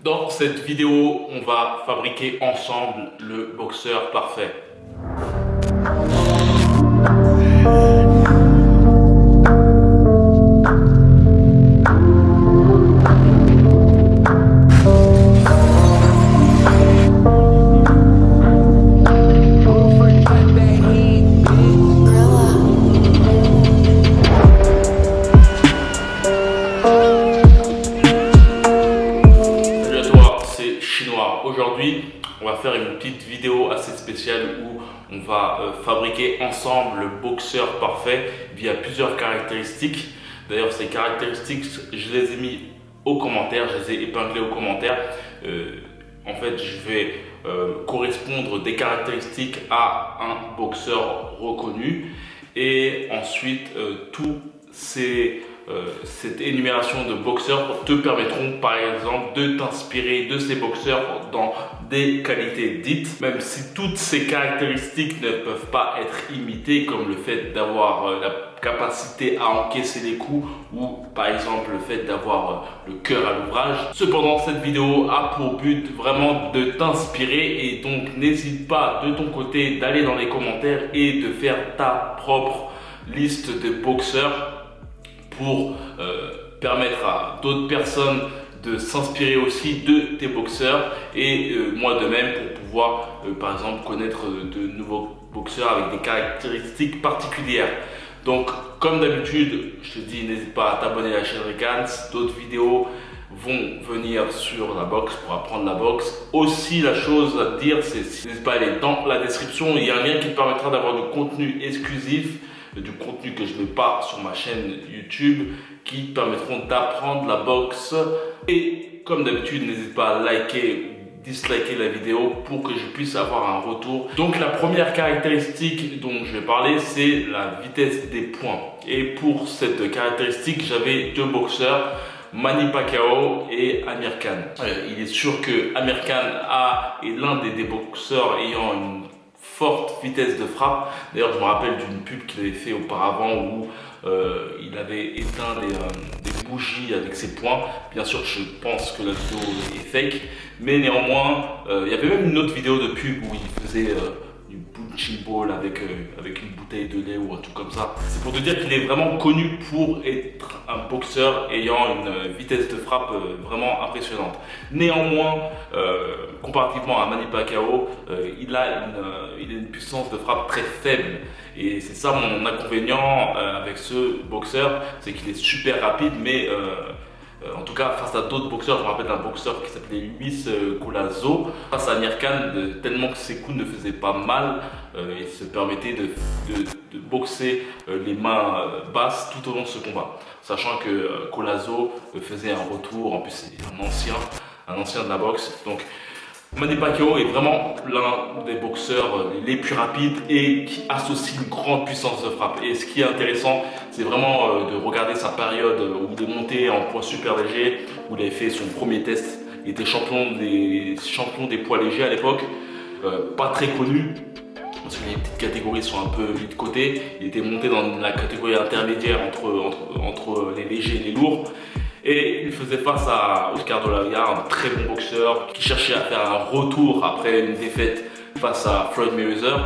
Dans cette vidéo, on va fabriquer ensemble le boxeur parfait. Aujourd'hui, on va faire une petite vidéo assez spéciale où on va fabriquer ensemble le boxeur parfait via plusieurs caractéristiques. D'ailleurs, ces caractéristiques, je les ai mis aux commentaires, je les ai épinglées aux commentaires. En fait, je vais correspondre des caractéristiques à un boxeur reconnu et ensuite cette énumération de boxeurs te permettront par exemple de t'inspirer de ces boxeurs dans des qualités dites, même si toutes ces caractéristiques ne peuvent pas être imitées, comme le fait d'avoir la capacité à encaisser les coups ou par exemple le fait d'avoir le cœur à l'ouvrage. Cependant, cette vidéo a pour but vraiment de t'inspirer et donc n'hésite pas de ton côté d'aller dans les commentaires et de faire ta propre liste de boxeurs pour permettre à d'autres personnes de s'inspirer aussi de tes boxeurs et moi de même pour pouvoir par exemple connaître de nouveaux boxeurs avec des caractéristiques particulières. Donc comme d'habitude, je te dis n'hésite pas à t'abonner à la chaîne Recans, d'autres vidéos vont venir sur la boxe pour apprendre la boxe. Aussi la chose à te dire, c'est n'hésite pas à aller dans la description, il y a un lien qui te permettra d'avoir du contenu exclusif, du contenu que je ne mets pas sur ma chaîne YouTube qui permettront d'apprendre la boxe. Et comme d'habitude, n'hésite pas à liker ou disliker la vidéo pour que je puisse avoir un retour. Donc la première caractéristique dont je vais parler, c'est la vitesse des points. Et pour cette caractéristique, j'avais deux boxeurs, Manny Pacquiao et Amir Khan. Il est sûr que Amir Khan est l'un des boxeurs ayant une forte vitesse de frappe. D'ailleurs, je me rappelle d'une pub qu'il avait fait auparavant où il avait éteint des bougies avec ses poings. Bien sûr, je pense que la vidéo est fake, mais néanmoins, il y avait même une autre vidéo de pub où il faisait du punching ball avec une bouteille de lait ou un truc comme ça. C'est pour te dire qu'il est vraiment connu pour être un boxeur ayant une vitesse de frappe vraiment impressionnante. Néanmoins, comparativement à Manny Pacquiao, il a une puissance de frappe très faible. Et c'est ça mon inconvénient avec ce boxeur, c'est qu'il est super rapide, mais en tout cas face à d'autres boxeurs, je me rappelle d'un boxeur qui s'appelait Luis Collazo, face à Amir Khan, tellement que ses coups ne faisaient pas mal, il se permettait de boxer les mains basses tout au long de ce combat. Sachant que Collazo faisait un retour, en plus c'est un ancien de la boxe. Donc Manny Pacquiao est vraiment l'un des boxeurs les plus rapides et qui associe une grande puissance de frappe. Et ce qui est intéressant, c'est vraiment de regarder sa période où il est monté en poids super léger, où il avait fait son premier test. Il était champion des poids légers à l'époque, pas très connu, parce que les petites catégories sont un peu mises de côté. Il était monté dans la catégorie intermédiaire entre les légers et les lourds. Et il faisait face à Oscar de la Hoya, un très bon boxeur qui cherchait à faire un retour après une défaite face à Floyd Mayweather.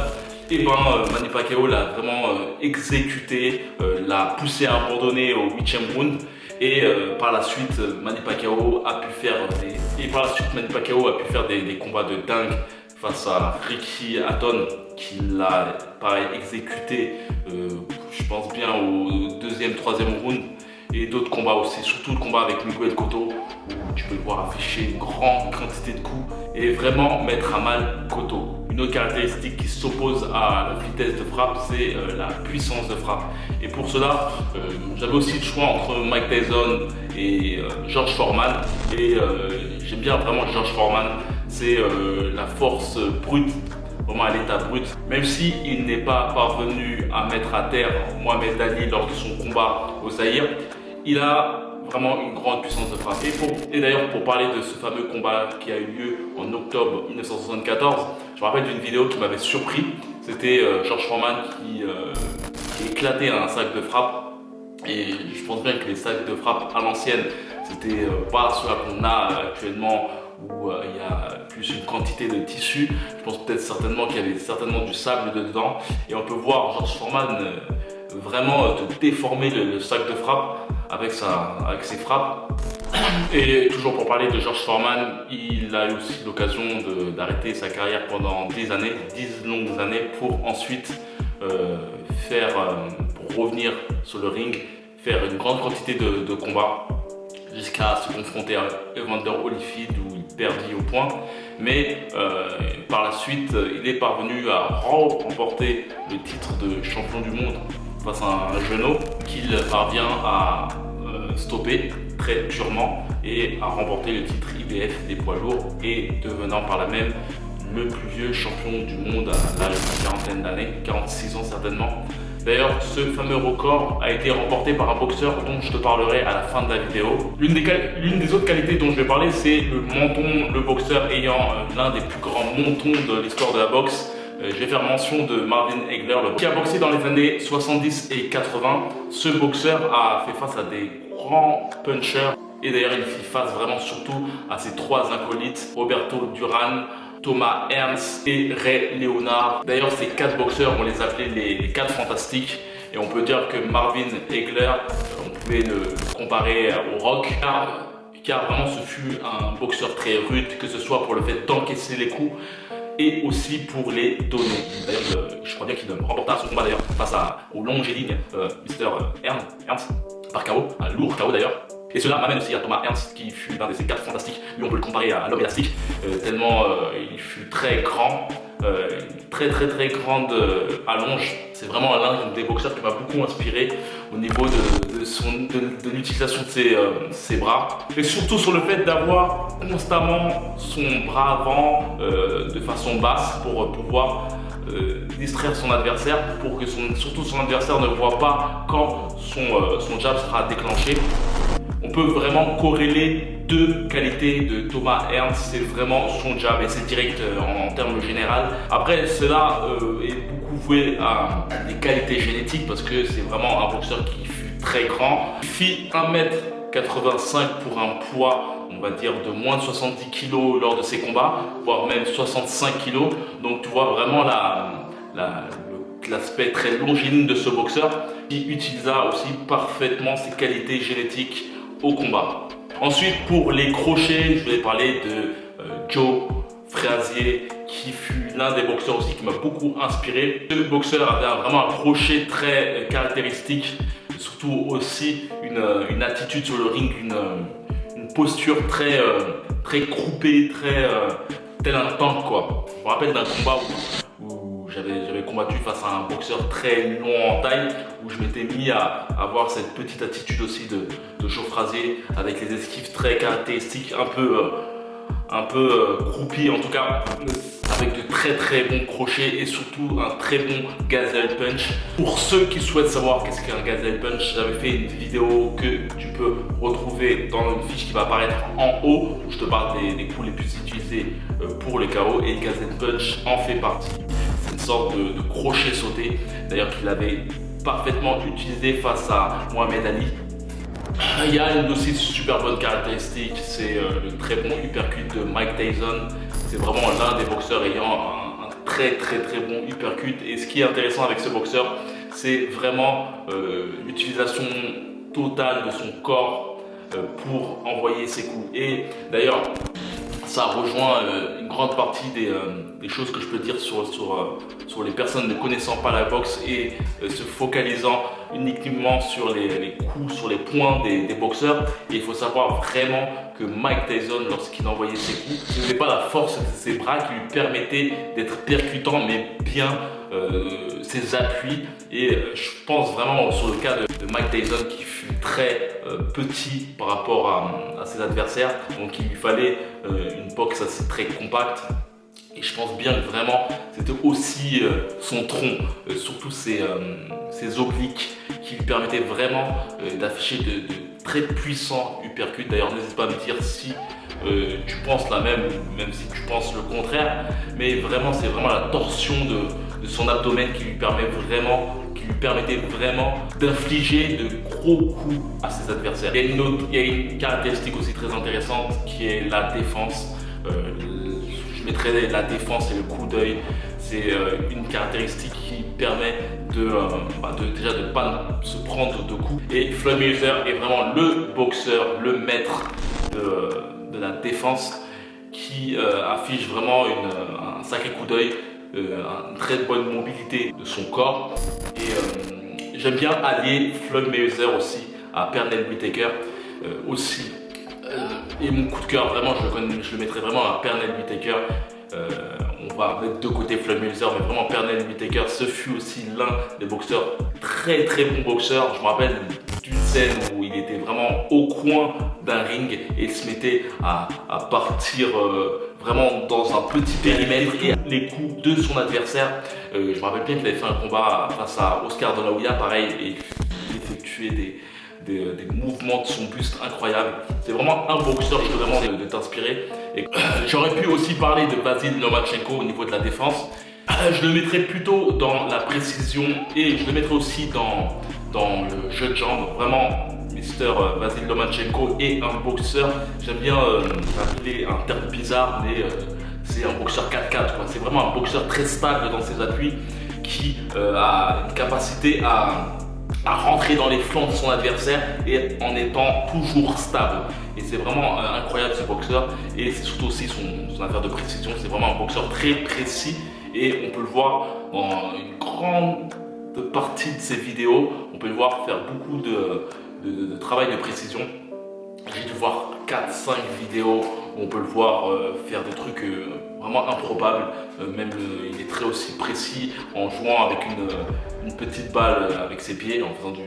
Et Manny Pacquiao l'a vraiment exécuté, l'a poussé à abandonner au 8e round. Et par la suite, Manny Pacquiao a pu faire des combats de dingue face à Ricky Hatton, qui l'a pareil exécuté, je pense bien au 2e, 3e round. Et d'autres combats aussi, surtout le combat avec Miguel Cotto, où tu peux le voir afficher une grande quantité de coups et vraiment mettre à mal Cotto. Une autre caractéristique qui s'oppose à la vitesse de frappe, c'est la puissance de frappe. Et pour cela, j'avais aussi le choix entre Mike Tyson et George Foreman. Et j'aime bien vraiment George Foreman, c'est la force brute, vraiment à l'état brut. Même s'il n'est pas parvenu à mettre à terre Mohamed Ali lors de son combat au Zaïre, il a vraiment une grande puissance de frappe. Et d'ailleurs, pour parler de ce fameux combat qui a eu lieu en octobre 1974, je me rappelle d'une vidéo qui m'avait surpris. C'était George Foreman qui éclatait un sac de frappe. Et je pense bien que les sacs de frappe à l'ancienne, c'était pas ceux qu'on a actuellement où il y a plus une quantité de tissu. Je pense peut-être certainement qu'il y avait certainement du sable dedans. Et on peut voir George Foreman vraiment te déformer le sac de frappe avec ses frappes. Et toujours pour parler de George Foreman, il a eu aussi l'occasion d'arrêter sa carrière pendant 10 années, 10 longues années, pour ensuite pour revenir sur le ring, faire une grande quantité de combats jusqu'à se confronter à Evander Holyfield où il perdit au point. Mais par la suite, il est parvenu à remporter le titre de champion du monde face à un genou qu'il parvient à stopper très durement et à remporter le titre IBF des poids lourds et devenant par là même le plus vieux champion du monde à l'âge d'une quarantaine d'années, 46 ans certainement. D'ailleurs, ce fameux record a été remporté par un boxeur dont je te parlerai à la fin de la vidéo. L'une des autres qualités dont je vais parler, c'est le menton, le boxeur ayant l'un des plus grands mentons de l'histoire de la boxe. Je vais faire mention de Marvin Hagler, qui a boxé dans les années 70 et 80. Ce boxeur a fait face à des grands punchers et d'ailleurs il fait face vraiment surtout à ses trois acolytes, Roberto Duran, Thomas Ernst et Ray Leonard. D'ailleurs ces quatre boxeurs, on les appelait les quatre fantastiques. Et on peut dire que Marvin Hagler, on pouvait le comparer au Rock, car vraiment ce fut un boxeur très rude, que ce soit pour le fait d'encaisser les coups et aussi pour les donner. D'ailleurs, je crois bien qu'il remporta son combat d'ailleurs face au longiligne Mr. Ernst par KO, un lourd KO d'ailleurs. Et cela m'amène aussi à Thomas Ernst, qui fut l'un de ces quatre fantastiques. Lui, on peut le comparer à l'homme élastique, tellement il fut très grand, très grande allonge. C'est vraiment l'un des boxeurs qui m'a beaucoup inspiré au niveau de l'utilisation de ses bras. Et surtout sur le fait d'avoir constamment son bras avant de façon basse pour pouvoir distraire son adversaire, pour que surtout son adversaire ne voit pas quand son jab sera déclenché. On peut vraiment corréler deux qualités de Thomas Ernst, c'est vraiment son jab et c'est direct en termes général. Après cela est beaucoup voué à des qualités génétiques parce que c'est vraiment un boxeur qui fut très grand. Il fit 1m85 pour un poids, on va dire, de moins de 70 kg lors de ses combats, voire même 65 kg. Donc tu vois vraiment l'aspect très longiligne de ce boxeur qui utilisa aussi parfaitement ses qualités génétiques au combat. Ensuite, pour les crochets, je vais parler de Joe Frazier, qui fut l'un des boxeurs aussi qui m'a beaucoup inspiré. Ce boxeur avait vraiment un crochet très caractéristique, surtout aussi une attitude sur le ring, une posture très croupée, tel un tank quoi. Je me rappelle d'un combat où j'avais combattu face à un boxeur très long en taille, où je m'étais mis à avoir cette petite attitude aussi de Joe Frazier, avec les esquives très caractéristiques, un peu croupies en tout cas, avec de très bons crochets et surtout un très bon gazelle punch. Pour ceux qui souhaitent savoir qu'est-ce qu'un gazelle punch, j'avais fait une vidéo que tu peux retrouver dans une fiche qui va apparaître en haut, où je te parle des coups les plus utilisés pour le KO, et le gazelle punch en fait partie. C'est une sorte de crochet sauté, d'ailleurs qu'il avait parfaitement utilisé face à Mohamed Ali. Il y a une aussi super bonne caractéristique, c'est le très bon uppercut de Mike Tyson. C'est vraiment l'un des boxeurs ayant un très bon uppercut. Et ce qui est intéressant avec ce boxeur, c'est vraiment l'utilisation totale de son corps pour envoyer ses coups. Et d'ailleurs, ça rejoint une grande partie des choses que je peux dire sur les personnes ne connaissant pas la boxe et se focalisant uniquement sur les coups, sur les points des boxeurs. Et il faut savoir vraiment que Mike Tyson, lorsqu'il envoyait ses coups, ce n'était pas la force de ses bras qui lui permettait d'être percutant, mais bien ses appuis. Et je pense vraiment sur le cas de Mike Tyson, qui fut très petit par rapport à ses adversaires, donc il lui fallait une boxe assez très compacte. Et je pense bien que vraiment c'était aussi son tronc, surtout ses obliques, qui lui permettaient vraiment d'afficher de très puissants uppercuts. D'ailleurs, n'hésite pas à me dire si tu penses la même, ou même si tu penses le contraire. Mais vraiment, c'est vraiment la torsion de son abdomen qui lui permettait vraiment d'infliger de gros coups à ses adversaires. Il y a une caractéristique aussi très intéressante qui est la défense. Je mettrais la défense et le coup d'œil. C'est une caractéristique qui permet déjà de ne pas se prendre de coups. Et Floyd Mayweather est vraiment le boxeur, le maître de la défense qui affiche vraiment un sacré coup d'œil, une très bonne mobilité de son corps. Et j'aime bien allier Floyd Mayweather aussi à Pernell Whitaker aussi. Et mon coup de cœur, vraiment, je le mettrais vraiment à Pernell Whitaker. On va mettre de côté Floyd Mayweather, mais vraiment Pernell Whitaker, ce fut aussi l'un des boxeurs, très très bon boxeur. Je me rappelle d'une scène où il était vraiment au coin d'un ring et il se mettait à partir vraiment dans un petit périmètre et les coups de son adversaire. Je me rappelle bien qu'il avait fait un combat face à Oscar De La Hoya, pareil, et il effectuait des mouvements de son buste incroyables. C'est vraiment un boxeur qui peut vraiment de t'inspirer. J'aurais pu aussi parler de Vasyl Lomachenko au niveau de la défense. Je le mettrais plutôt dans la précision et je le mettrais aussi dans le jeu de jambes. Vraiment, Mr. Vasyl Lomachenko est un boxeur, j'aime bien appeler un terme bizarre, mais c'est un boxeur 4-4. C'est vraiment un boxeur très stable dans ses appuis qui a une capacité à rentrer dans les flancs de son adversaire et en étant toujours stable. Et c'est vraiment incroyable ce boxeur, et c'est surtout aussi son affaire de précision. C'est vraiment un boxeur très précis et on peut le voir dans une grande partie de ses vidéos. On peut le voir faire beaucoup de travail de précision. J'ai dû voir 4-5 vidéos où on peut le voir faire des trucs vraiment improbables. Il est très aussi précis en jouant avec une petite balle avec ses pieds, en faisant du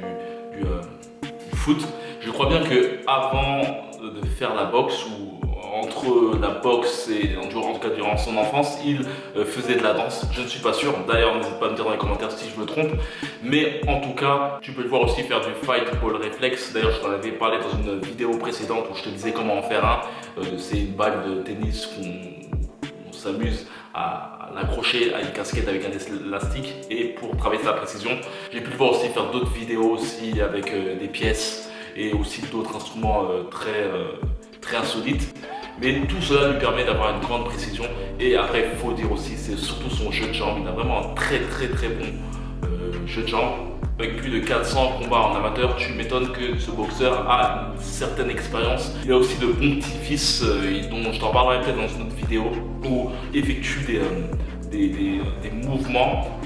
foot. Je crois bien que avant de faire la boxe, ou entre la boxe et en tout cas durant son enfance, il faisait de la danse. Je ne suis pas sûr. D'ailleurs, n'hésite pas à me dire dans les commentaires si je me trompe. Mais en tout cas, tu peux le voir aussi faire du fight ball reflex. D'ailleurs, je t'en avais parlé dans une vidéo précédente où je te disais comment en faire un. C'est une balle de tennis qu'on s'amuse à l'accrocher à une casquette avec un élastique, et pour travailler sa précision. J'ai pu le voir aussi faire d'autres vidéos aussi avec des pièces et aussi d'autres instruments très insolites. Mais tout cela lui permet d'avoir une grande précision. Et après, il faut dire aussi, c'est surtout son jeu de jambes. Il a vraiment un très bon jeu de jambes. Avec plus de 400 combats en amateur, tu m'étonnes que ce boxeur a une certaine expérience. Il a aussi de bons petits fils dont je t'en parlerai peut-être dans une autre vidéo, où il effectue des mouvements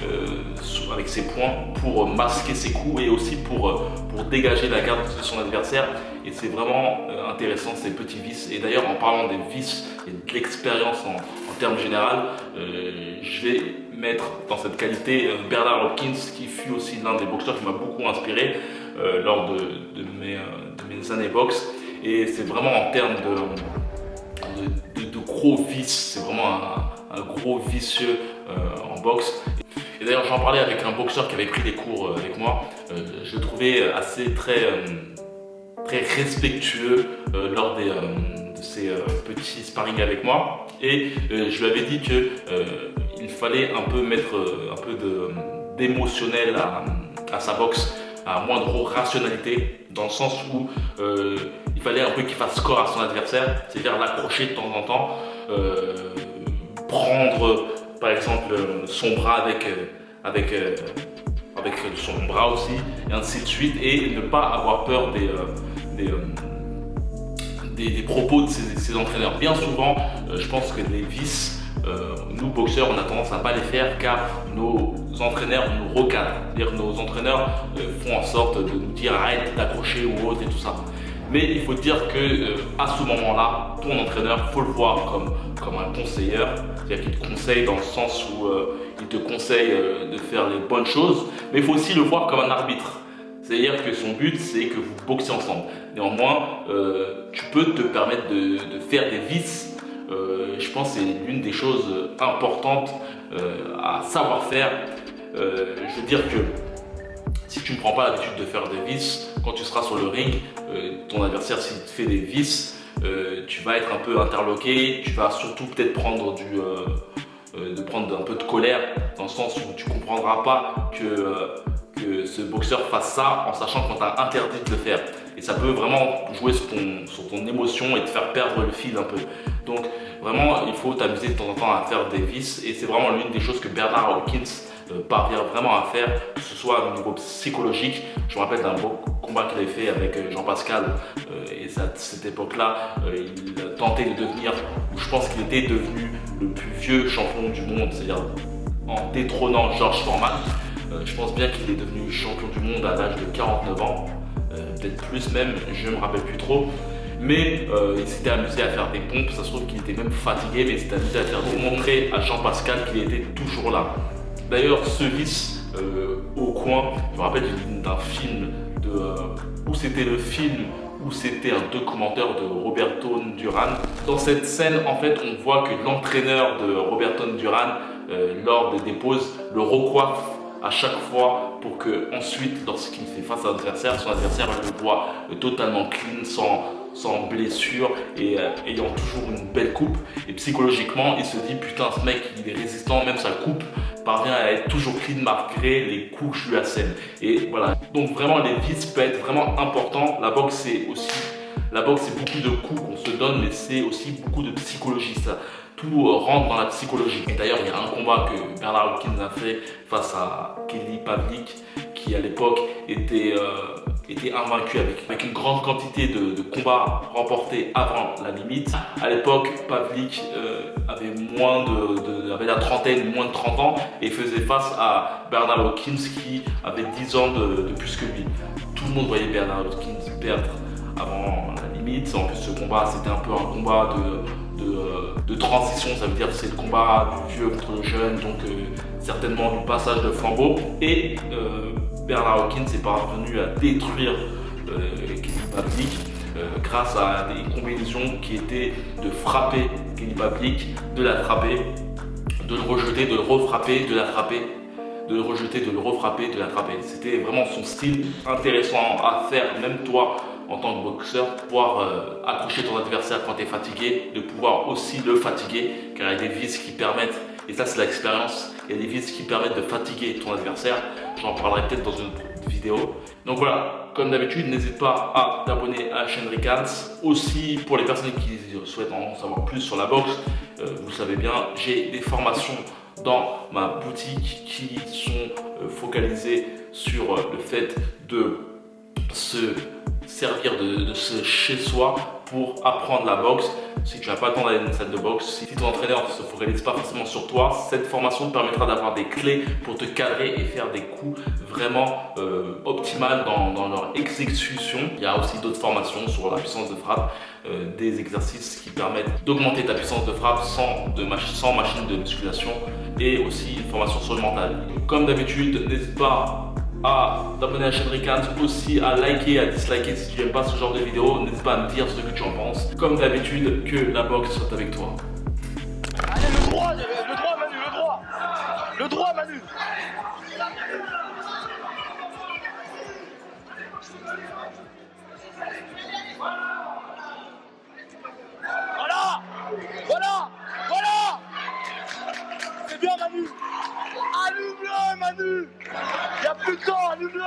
avec ses poings pour masquer ses coups et aussi pour dégager la garde de son adversaire. Et c'est vraiment intéressant, ces petits vices. Et d'ailleurs, en parlant des vices et de l'expérience en termes général, je vais mettre dans cette qualité Bernard Hopkins, qui fut aussi l'un des boxeurs qui m'a beaucoup inspiré lors de mes années boxe. Et c'est vraiment en termes de gros vices, c'est vraiment un gros vicieux en boxe. Et d'ailleurs, j'en parlais avec un boxeur qui avait pris des cours avec moi. Je le trouvais très respectueux lors de ses petits sparring avec moi. Et je lui avais dit que il fallait un peu mettre un peu d'émotionnel à sa boxe, à moins de rationalité, dans le sens où il fallait un peu qu'il fasse corps à son adversaire, c'est-à-dire l'accrocher de temps en temps, prendre par exemple son bras avec son bras aussi, et ainsi de suite, et ne pas avoir peur des propos de ses entraîneurs. Bien souvent, je pense que les vices, nous boxeurs, on a tendance à ne pas les faire car nos entraîneurs nous recadrent. C'est-à-dire que nos entraîneurs font en sorte de nous dire arrête d'accrocher ou autre et tout ça. Mais il faut dire que à ce moment-là, ton entraîneur, faut le voir comme un conseiller. C'est-à-dire qu'il te conseille dans le sens où il te conseille de faire les bonnes choses, mais il faut aussi le voir comme un arbitre. C'est-à-dire que son but, c'est que vous boxez ensemble. Néanmoins, tu peux te permettre de faire des vices. Je pense que c'est l'une des choses importantes à savoir faire. Je veux dire que si tu ne prends pas l'habitude de faire des vices, quand tu seras sur le ring, ton adversaire, s'il te fait des vices, tu vas être un peu interloqué. Tu vas surtout peut-être prendre un peu de colère, dans le sens où tu ne comprendras pas que que ce boxeur fasse ça en sachant qu'on t'a interdit de le faire. Et ça peut vraiment jouer sur ton émotion et te faire perdre le fil un peu. Donc vraiment, il faut t'amuser de temps en temps à faire des vices. Et c'est vraiment l'une des choses que Bernard Hopkins parvient vraiment à faire, que ce soit au niveau psychologique. Je me rappelle d'un beau combat qu'il avait fait avec Jean Pascal et à cette époque-là, il a tenté de devenir, ou je pense qu'il était devenu le plus vieux champion du monde, c'est-à-dire en détrônant George Foreman. Je pense bien qu'il est devenu champion du monde à l'âge de 49 ans, peut-être plus même, je ne me rappelle plus trop. Mais il s'était amusé à faire des pompes, ça se trouve qu'il était même fatigué, mais il s'était amusé à faire pour montrer à Jean Pascal qu'il était toujours là. D'ailleurs, ce vice au coin, je me rappelle d'un film où c'était le film où c'était un documentaire de Roberto Duran. Dans cette scène, en fait, on voit que l'entraîneur de Roberto Duran, lors des pauses, le recoiffe à chaque fois pour que ensuite, lorsqu'il fait face à l'adversaire, son adversaire le voit totalement clean, sans blessure et ayant toujours une belle coupe. Et psychologiquement, il se dit putain, ce mec il est résistant, même sa coupe parvient à être toujours clean malgré les coups que je lui assène. Et voilà. Donc vraiment, les vices peuvent être vraiment importants. La boxe c'est beaucoup de coups qu'on se donne, mais c'est aussi beaucoup de psychologie. Ça, tout rentre dans la psychologie. Et d'ailleurs, il y a un combat que Bernard Hopkins a fait face à Kelly Pavlik, qui à l'époque était invaincu avec une grande quantité de combats remportés avant la limite. À l'époque, Pavlik avait la trentaine, moins de 30 ans et faisait face à Bernard Hopkins qui avait 10 ans de plus que lui. Tout le monde voyait Bernard Hopkins perdre avant la limite. En plus, ce combat, c'était un peu un combat de transition, ça veut dire que c'est le combat du vieux contre le jeune, donc certainement du passage de flambeau. Et Bernard Hopkins est parvenu à détruire Kelly Pavlik grâce à des combinaisons qui étaient de frapper Kelly Pavlik, de l'attraper, de le rejeter, de le refrapper, de l'attraper, de le rejeter, de le refrapper, de l'attraper. C'était vraiment son style intéressant à faire, même toi en tant que boxeur, pouvoir accrocher ton adversaire quand tu es fatigué, de pouvoir aussi le fatiguer, car il y a des vices qui permettent, et ça c'est l'expérience, il y a des vices qui permettent de fatiguer ton adversaire. J'en parlerai peut-être dans une vidéo. Donc voilà, comme d'habitude, n'hésite pas à t'abonner à la chaîne Ricans. Aussi, pour les personnes qui souhaitent en savoir plus sur la boxe, vous savez bien, j'ai des formations dans ma boutique qui sont focalisées sur le fait de se servir de ce chez soi pour apprendre la boxe. Si tu n'as pas le temps d'aller dans une salle de boxe, si ton entraîneur ne se focalise pas forcément sur toi, cette formation te permettra d'avoir des clés pour te cadrer et faire des coups vraiment optimales dans leur exécution. Il y a aussi d'autres formations sur la puissance de frappe, des exercices qui permettent d'augmenter ta puissance de frappe sans machine de musculation, et aussi une formation sur le mental. Comme d'habitude, n'hésite pas à t'abonner à la chaîne Ricans, aussi à liker, à disliker si tu n'aimes pas ce genre de vidéo. N'hésite pas à me dire ce que tu en penses. Comme d'habitude, que la boxe soit avec toi. Allez, le droit Manu, le droit. Le droit Manu. Voilà. C'est bien Manu. Allume-le Manu. Il n'y a plus de temps, allume-le.